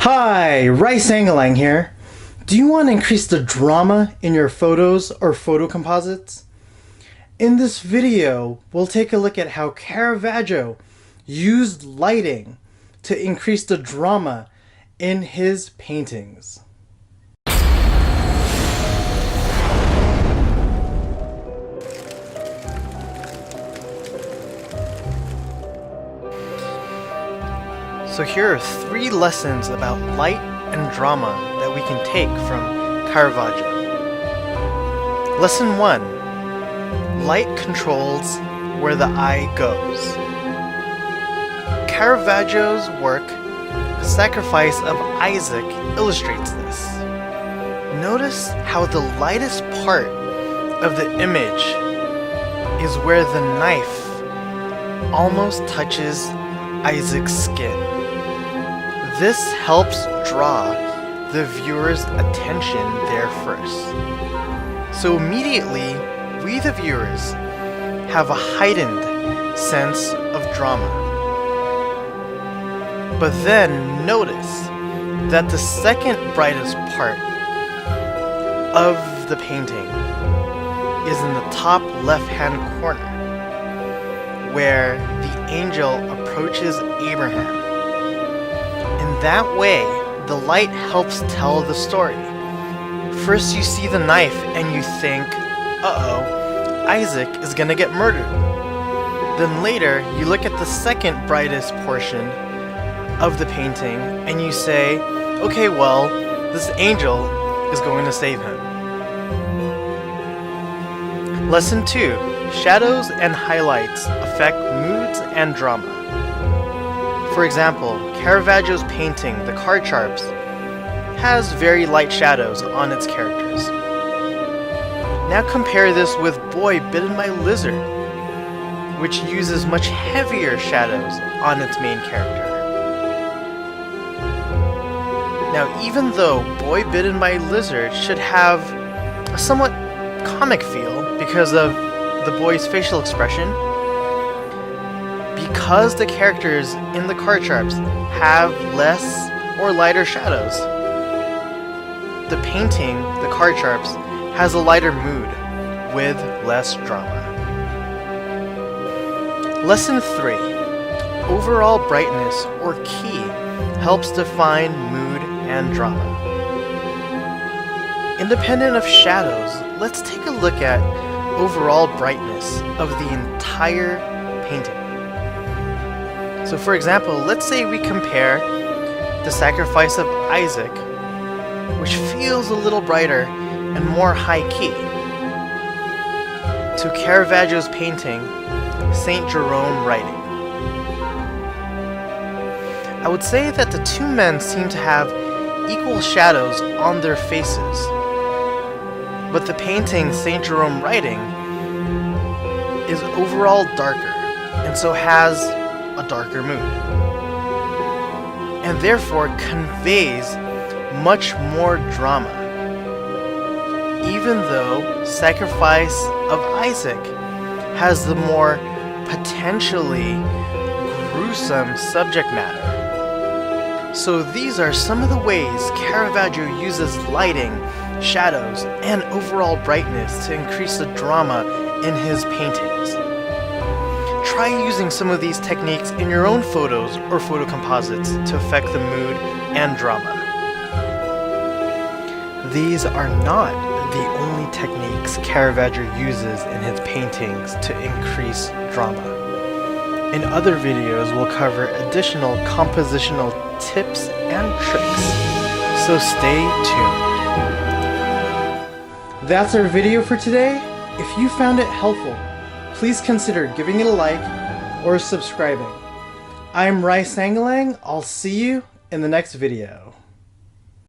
Hi, Sangalang here. Do you want to increase the drama in your photos or photo composites? In this video, we'll take a look at how Caravaggio used lighting to increase the drama in his paintings. So here are 3 lessons about light and drama that we can take from Caravaggio. Lesson 1. Light controls where the eye goes. Caravaggio's work, Sacrifice of Isaac, illustrates this. Notice how the lightest part of the image is where the knife almost touches Isaac's skin. This helps draw the viewer's attention there first. So immediately, we the viewers have a heightened sense of drama. But then notice that the second brightest part of the painting is in the top left-hand corner, where the angel approaches Abraham. In that way, the light helps tell the story. First you see the knife and you think, uh-oh, Isaac is gonna get murdered. Then later, you look at the second brightest portion of the painting and you say, okay, well, this angel is going to save him. Lesson 2. Shadows and highlights affect moods and drama. For example, Caravaggio's painting, The Card Sharps, has very light shadows on its characters. Now compare this with Boy Bitten by Lizard, which uses much heavier shadows on its main character. Now, even though Boy Bitten by Lizard should have a somewhat comic feel because of the boy's facial expression, because the characters in the card sharps have less or lighter shadows, the painting, the card sharps, has a lighter mood with less drama. Lesson 3. Overall brightness or key helps define mood and drama. Independent of shadows, let's take a look at overall brightness of the entire painting. So for example, let's say we compare the Sacrifice of Isaac, which feels a little brighter and more high-key, to Caravaggio's painting, Saint Jerome Writing. I would say that the two men seem to have equal shadows on their faces, but the painting, Saint Jerome Writing, is overall darker, and so has a darker mood, and therefore conveys much more drama, even though Sacrifice of Isaac has the more potentially gruesome subject matter. So these are some of the ways Caravaggio uses lighting, shadows, and overall brightness to increase the drama in his paintings. Try using some of these techniques in your own photos or photo composites to affect the mood and drama. These are not the only techniques Caravaggio uses in his paintings to increase drama. In other videos, we'll cover additional compositional tips and tricks, so stay tuned. That's our video for today. If you found it helpful, please consider giving it a like or subscribing. I'm Sangalang. I'll see you in the next video.